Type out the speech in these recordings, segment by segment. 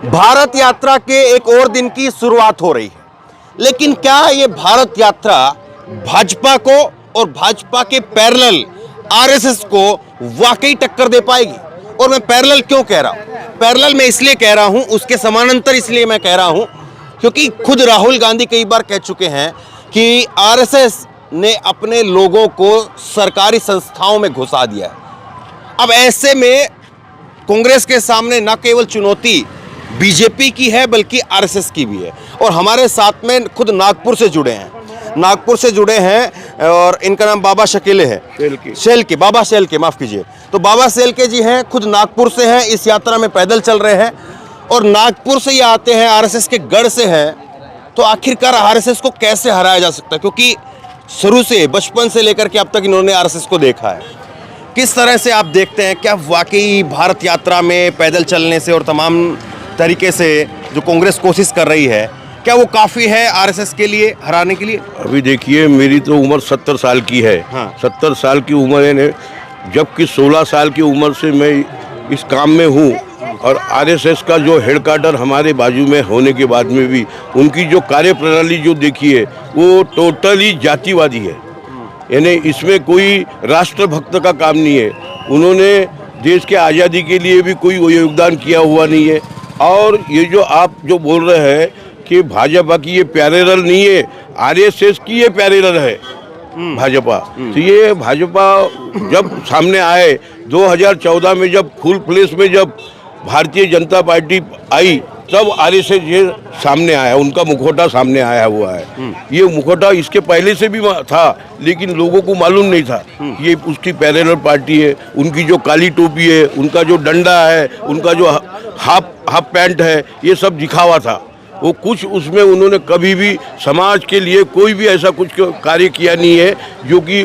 भारत यात्रा के एक और दिन की शुरुआत हो रही है, लेकिन क्या ये भारत यात्रा भाजपा को और भाजपा के पैरेलल आरएसएस को वाकई टक्कर दे पाएगी? और मैं पैरेलल क्यों कह रहा हूं? पैरेलल मैं इसलिए कह रहा हूं, उसके समानांतर इसलिए मैं कह रहा हूं क्योंकि खुद राहुल गांधी कई बार कह चुके हैं कि आरएसएस ने अपने लोगों को सरकारी संस्थाओं में घुसा दिया है। अब ऐसे में कांग्रेस के सामने न केवल चुनौती बीजेपी की है बल्कि आरएसएस की भी है। और हमारे साथ में खुद नागपुर से जुड़े हैं और इनका नाम बाबा शकीले है, बाबा शेलके, माफ कीजिए। तो बाबा शेलके जी हैं, खुद नागपुर से हैं, इस यात्रा में पैदल चल रहे हैं और नागपुर से ये आते हैं, आरएसएस के गढ़ से हैं। तो आखिरकार आरएसएस को कैसे हराया जा सकता है? क्योंकि शुरू से, बचपन से लेकर के अब तक इन्होंने आरएसएस को देखा है। किस तरह से आप देखते हैं, क्या वाकई भारत यात्रा में पैदल चलने से और तमाम तरीके से जो कांग्रेस कोशिश कर रही है, क्या वो काफ़ी है आरएसएस के लिए हराने के लिए? अभी देखिए, मेरी तो उम्र 70 साल की है। हाँ। 70 साल की उम्र है, जबकि 16 साल की उम्र से मैं इस काम में हूँ। और आरएसएस का जो हेडक्वार्टर हमारे बाजू में होने के बाद में भी उनकी जो कार्यप्रणाली जो देखी है वो टोटली जातिवादी है। यानी इसमें कोई राष्ट्रभक्त का काम नहीं है। उन्होंने देश के आज़ादी के लिए भी कोई योगदान किया हुआ नहीं है। और ये जो आप जो बोल रहे हैं कि भाजपा की ये पैरेलल नहीं है, आरएसएस की ये पैरेलल है भाजपा। तो ये भाजपा जब सामने आए 2014 में, जब फुल प्लेस में जब भारतीय जनता पार्टी आई, तब आरएसएस ये सामने आया, उनका मुखौटा सामने आया हुआ है। ये मुखौटा इसके पहले से भी था, लेकिन लोगों को मालूम नहीं था ये उसकी पैरेलल पार्टी है। उनकी जो काली टोपी है, उनका जो डंडा है, उनका जो हाफ पैंट है, ये सब दिखावा था। वो कुछ उसमें उन्होंने कभी भी समाज के लिए कोई भी ऐसा कुछ कार्य किया नहीं है, जो कि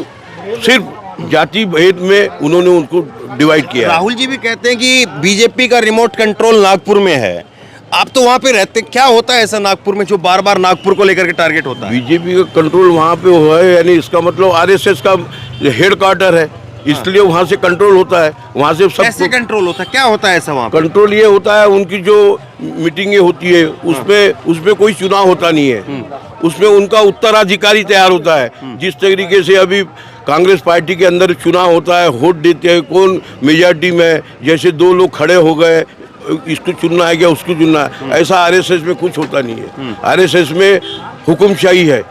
सिर्फ जाति भेद में उन्होंने उनको डिवाइड किया। राहुल जी भी कहते हैं कि बीजेपी का रिमोट कंट्रोल नागपुर में है। आप तो वहाँ पे रहते, क्या होता है ऐसा नागपुर में जो बार बार नागपुर को लेकर के टारगेट होता है? बीजेपी का कंट्रोल वहाँ पे हुआ है, यानी इसका मतलब आरएसएस का हेडक्वार्टर है, इसलिए वहाँ से कंट्रोल होता है। वहाँ से सब कैसे कंट्रोल होता है, क्या होता है ऐसा वहाँ? कंट्रोल ये होता है, उनकी जो मीटिंगें होती है उसमें कोई चुनाव होता नहीं है। उसमें उनका उत्तराधिकारी तैयार होता है। जिस तरीके से अभी कांग्रेस पार्टी के अंदर चुनाव होता है, वोट देते हैं कौन मेजॉरिटी में, जैसे दो लोग खड़े हो गए, इसको चुनना है क्या उसको चुनना है, ऐसा आरएसएस में कुछ होता नहीं है। आरएसएस में हुकुमशाही है,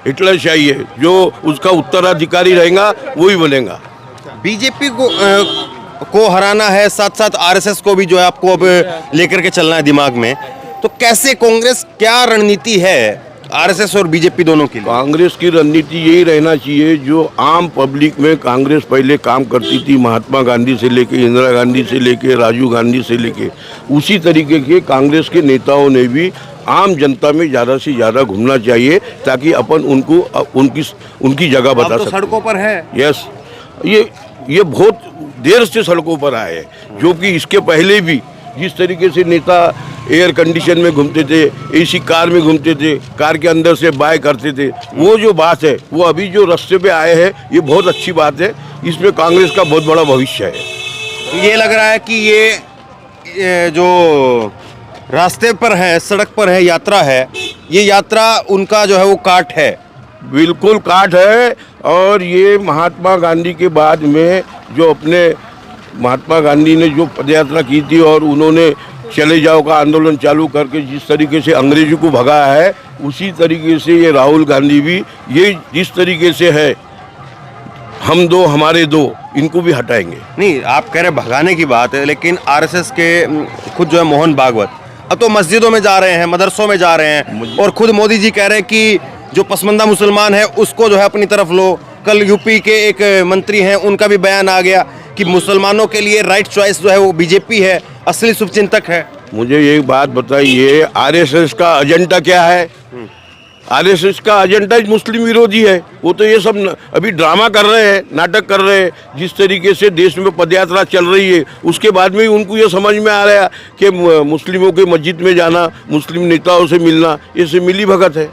हिटलरशाही है। जो उसका उत्तराधिकारी रहेगा वही बनेगा। बीजेपी को हराना है, साथ साथ आरएसएस को भी जो है आपको अब लेकर के चलना है दिमाग में। तो कैसे कांग्रेस, क्या रणनीति है आरएसएस और बीजेपी दोनों की? कांग्रेस की रणनीति यही रहना चाहिए जो आम पब्लिक में कांग्रेस पहले काम करती थी, महात्मा गांधी से लेके, इंदिरा गांधी से लेके, राजीव गांधी से लेके, उसी तरीके के कांग्रेस के नेताओं ने भी आम जनता में ज़्यादा से ज़्यादा घूमना चाहिए, ताकि अपन उनको उनकी जगह बता सकें। सड़कों पर है। यस, ये बहुत देर से सड़कों पर आए हैं, जो कि इसके पहले भी जिस तरीके से नेता एयर कंडीशन में घूमते थे, एसी कार में घूमते थे, कार के अंदर से बाय करते थे, वो जो बात है वो अभी जो रास्ते पे आए हैं, ये बहुत अच्छी बात है। इसमें कांग्रेस का बहुत बड़ा भविष्य है। ये लग रहा है कि ये जो रास्ते पर है, सड़क पर है, यात्रा है, ये यात्रा उनका जो है वो काट है। बिल्कुल काट है। और ये महात्मा गांधी के बाद में जो अपने महात्मा गांधी ने जो पदयात्रा की थी और उन्होंने चले जाओ का आंदोलन चालू करके जिस तरीके से अंग्रेजों को भगाया है, उसी तरीके से ये राहुल गांधी भी ये जिस तरीके से है, हम दो हमारे दो, इनको भी हटाएंगे। नहीं, आप कह रहे हैं भगाने की बात है, लेकिन आरएसएस के खुद जो है मोहन भागवत अब तो मस्जिदों में जा रहे हैं, मदरसों में जा रहे हैं, और खुद मोदी जी कह रहे हैं कि जो पसमंदा मुसलमान है उसको जो है अपनी तरफ लो। कल यूपी के एक मंत्री हैं, उनका भी बयान आ गया कि मुसलमानों के लिए राइट चॉइस जो है वो बीजेपी है, असली शुभचिंतक है। मुझे एक बात बताइए, आरएसएस का एजेंडा क्या है? आरएसएस का एजेंडा मुस्लिम विरोधी है। वो तो ये सब अभी ड्रामा कर रहे हैं, नाटक कर रहे हैं। जिस तरीके से देश में पदयात्रा चल रही है, उसके बाद में उनको ये समझ में आ रहा है कि मुस्लिमों के मस्जिद में जाना, मुस्लिम नेताओं से मिलना, इससे मिली भगत है।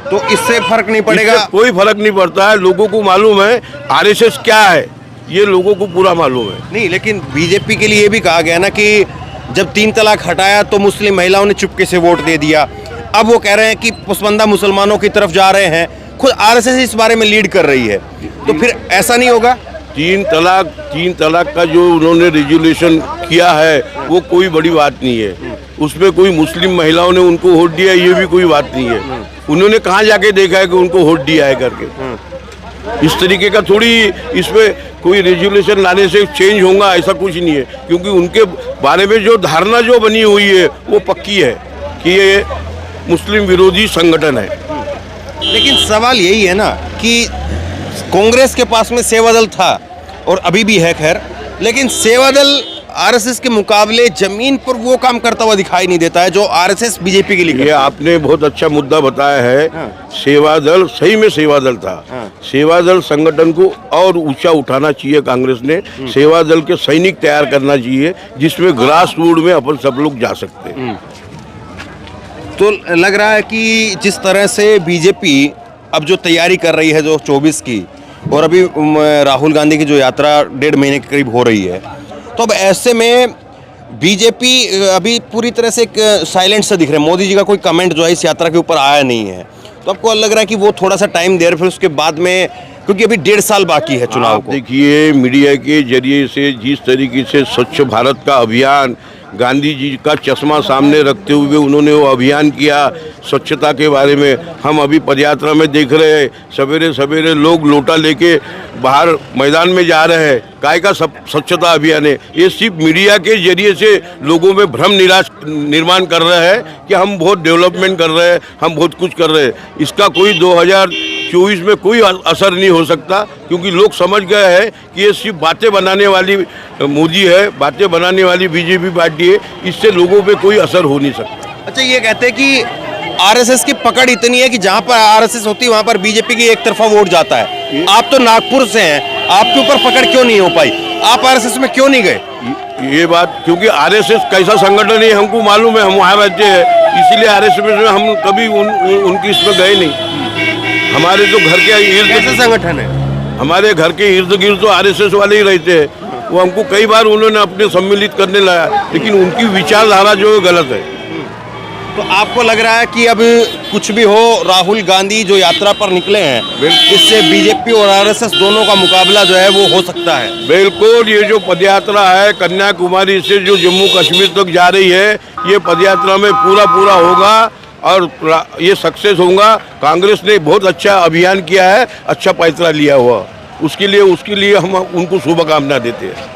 तो इससे फर्क नहीं पड़ेगा? कोई फर्क नहीं पड़ता है। लोगों को मालूम है आरएसएस क्या है, ये लोगों को पूरा मालूम है। नहीं, लेकिन बीजेपी के लिए ये भी कहा गया ना कि जब 3 तलाक हटाया तो मुस्लिम महिलाओं ने चुपके से वोट दे दिया। अब वो कह रहे हैं कि पसमानदा मुसलमानों की तरफ जा रहे हैं। खुद आरएसएस इस बारे में लीड कर रही है, तो फिर ऐसा नहीं होगा? 3 तलाक का जो उन्होंने रेजुलेशन किया है वो कोई बड़ी बात नहीं है। उसमें कोई मुस्लिम महिलाओं ने उनको वोट दिया, ये भी कोई बात नहीं है। उन्होंने कहाँ जाके देखा है कि उनको वोट दिया है करके। इस तरीके का थोड़ी इसमें कोई रेजुलेशन लाने से चेंज होगा, ऐसा कुछ नहीं है। क्योंकि उनके बारे में जो धारणा जो बनी हुई है वो पक्की है कि ये मुस्लिम विरोधी संगठन है। लेकिन सवाल यही है ना कि कांग्रेस के पास में सेवा दल था और अभी भी है खैर, लेकिन सेवा दल आरएसएस के मुकाबले जमीन पर वो काम करता हुआ दिखाई नहीं देता है जो आरएसएस बीजेपी के लिए ये करता है। आपने बहुत अच्छा मुद्दा बताया है। हाँ। सेवा दल सही में सेवा दल था। हाँ। सेवा दल संगठन को और ऊंचा उठाना चाहिए कांग्रेस ने। सेवा दल के सैनिक तैयार करना चाहिए जिसमें ग्रास रूट में अपन सब लोग जा सकते हैं। तो लग रहा है कि जिस तरह से बीजेपी अब जो तैयारी कर रही है जो 24 की, और अभी राहुल गांधी की जो यात्रा 1.5 महीने के करीब हो रही है, तो अब ऐसे में बीजेपी अभी पूरी तरह से एक साइलेंट सा दिख रहा है। मोदी जी का कोई कमेंट जो है इस यात्रा के ऊपर आया नहीं है, तो आपको लग रहा है कि वो थोड़ा सा टाइम दे रहे, फिर उसके बाद में, क्योंकि अभी 1.5 साल बाकी है चुनाव आप को। देखिए मीडिया के जरिए से जिस तरीके से स्वच्छ भारत का अभियान गांधी जी का चश्मा सामने रखते हुए उन्होंने वो अभियान किया स्वच्छता के बारे में। हम अभी पदयात्रा में देख रहे हैं, सवेरे सवेरे लोग लोटा लेके बाहर मैदान में जा रहे हैं। काय का स्वच्छता अभियान है? ये सिर्फ मीडिया के जरिए से लोगों में भ्रम निर्माण कर रहे हैं कि हम बहुत डेवलपमेंट कर रहे हैं, हम बहुत कुछ कर रहे हैं। इसका कोई 2024 में कोई असर नहीं हो सकता, क्योंकि लोग समझ गए हैं कि ये सिर्फ बातें बनाने वाली मोदी है, बातें बनाने वाली बीजेपी पार्टी है। इससे लोगों पे कोई असर हो नहीं सकता। अच्छा, ये कहते हैं कि आरएसएस की पकड़ इतनी है कि जहां पर आरएसएस होती है वहां पर बीजेपी की एक तरफा वोट जाता है। आप तो नागपुर से हैं, आपके ऊपर पकड़ क्यों नहीं हो पाई? आप आरएसएस में क्यों नहीं गए? ये बात, क्योंकि आरएसएस कैसा संगठन है हमको मालूम है, हम वहाँ रहते हैं, इसीलिए आरएसएस में हम कभी उनकी इसमें गए नहीं। हमारे तो घर के कैसा संगठन है? हमारे घर के इर्द गिर्द तो आरएसएस वाले ही रहते हैं। वो हमको कई बार उन्होंने अपने सम्मिलित करने लाया, लेकिन उनकी विचारधारा जो है गलत है। तो आपको लग रहा है कि अब कुछ भी हो, राहुल गांधी जो यात्रा पर निकले हैं, इससे बीजेपी और आरएसएस दोनों का मुकाबला जो है वो हो सकता है? बिल्कुल। ये जो पदयात्रा है कन्याकुमारी से जो जम्मू कश्मीर तक जा रही है, ये पदयात्रा में पूरा होगा और ये सक्सेस होगा। कांग्रेस ने बहुत अच्छा अभियान किया है, अच्छा फैसला लिया हुआ, उसके लिए हम उनको शुभकामना देते हैं।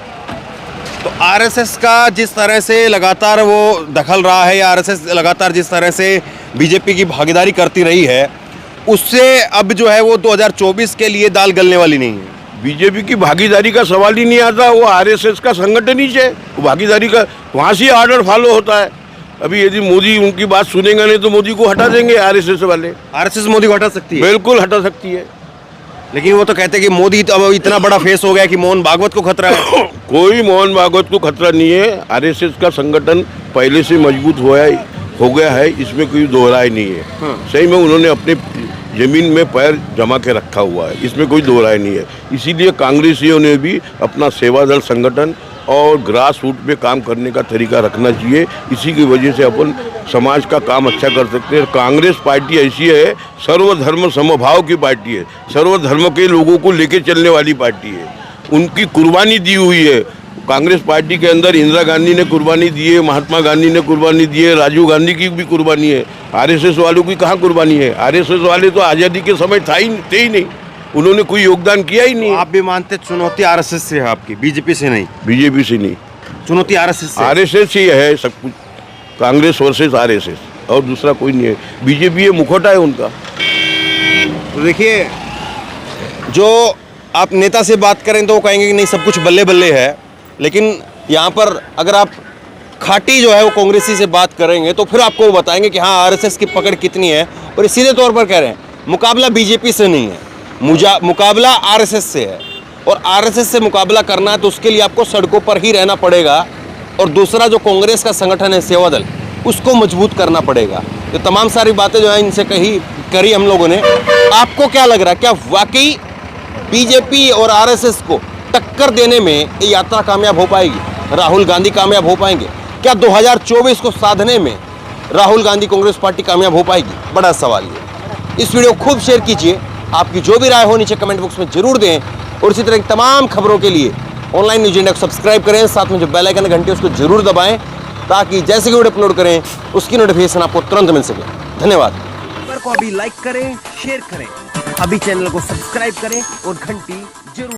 तो आरएसएस का जिस तरह से लगातार वो दखल रहा है, या आरएसएस लगातार जिस तरह से बीजेपी की भागीदारी करती रही है, उससे अब जो है वो 2024 के लिए दाल गलने वाली नहीं है। बीजेपी की भागीदारी का सवाल ही नहीं आता, वो आरएसएस का संगठन ही है। भागीदारी का वहाँ से ऑर्डर फॉलो होता है। अभी यदि मोदी उनकी बात सुनेगा नहीं तो मोदी को हटा देंगे आरएसएस वाले। आरएसएस मोदी को हटा सकती है? बिल्कुल हटा सकती है। लेकिन वो तो कहते हैं कि मोदी तो अब इतना बड़ा फेस हो गया कि मोहन भागवत को खतरा है। कोई मोहन भागवत को खतरा नहीं है। आरएसएस का संगठन पहले से मजबूत हो गया है, इसमें कोई दोहराई नहीं है। सही में उन्होंने अपने जमीन में पैर जमा के रखा हुआ है, इसमें कोई दोहराई नहीं है। इसीलिए कांग्रेसियों ने भी अपना सेवा दल संगठन और ग्रास रूट पे काम करने का तरीका रखना चाहिए। इसी की वजह से अपन समाज का काम अच्छा कर सकते हैं। कांग्रेस पार्टी ऐसी है, सर्वधर्म समभाव की पार्टी है, सर्वधर्म के लोगों को लेके चलने वाली पार्टी है। उनकी कुर्बानी दी हुई है। कांग्रेस पार्टी के अंदर इंदिरा गांधी ने कुर्बानी दी है, महात्मा गांधी ने कुर्बानी दी है, राजीव गांधी की भी कुर्बानी है। आरएसएस वालों की कहाँ कुर्बानी है? आरएसएस वाले तो आज़ादी के समय थे ही नहीं, उन्होंने कोई योगदान किया ही नहीं। आप भी मानते चुनौती आरएसएस से है आपकी, बीजेपी से नहीं? बीजेपी से नहीं, चुनौती आरएसएस से। आरएसएस ही है सब कुछ। कांग्रेस वर्सेस आरएसएस, और दूसरा कोई नहीं है। बीजेपी ये मुखौटा है उनका। तो देखिए, जो आप नेता से बात करें तो वो कहेंगे कि नहीं सब कुछ बल्ले बल्ले है, लेकिन यहाँ पर अगर आप खाटी जो है वो कांग्रेसी से बात करेंगे तो फिर आपको वो बताएंगे कि हाँ आरएसएस की पकड़ कितनी है। और ये सीधे तौर पर कह रहे हैं मुकाबला बीजेपी से नहीं है, मुकाबला आरएसएस से है। और आरएसएस से मुकाबला करना है तो उसके लिए आपको सड़कों पर ही रहना पड़ेगा। और दूसरा जो कांग्रेस का संगठन है सेवा दल, उसको मजबूत करना पड़ेगा। तो तमाम सारी बातें जो है इनसे करी हम लोगों ने। आपको क्या लग रहा है, क्या वाकई बीजेपी और आरएसएस को टक्कर देने में ये यात्रा कामयाब हो पाएगी? राहुल गांधी कामयाब हो पाएंगे? क्या 2024 को साधने में राहुल गांधी कांग्रेस पार्टी कामयाब हो पाएगी? बड़ा सवाल ये। इस वीडियो को खूब शेयर कीजिए। आपकी जो भी राय हो नीचे कमेंट बॉक्स में जरूर दें और इसी तरह की तमाम खबरों के लिए ऑनलाइन न्यूज इंडिया को सब्सक्राइब करें, साथ में जो बेल आइकन घंटी उसको जरूर दबाएं ताकि जैसे कि वीडियो अपलोड करें उसकी नोटिफिकेशन आपको तुरंत मिल सके। धन्यवाद। को अभी लाइक करें, शेयर करें, अभी चैनल को सब्सक्राइब करें और घंटी जरूर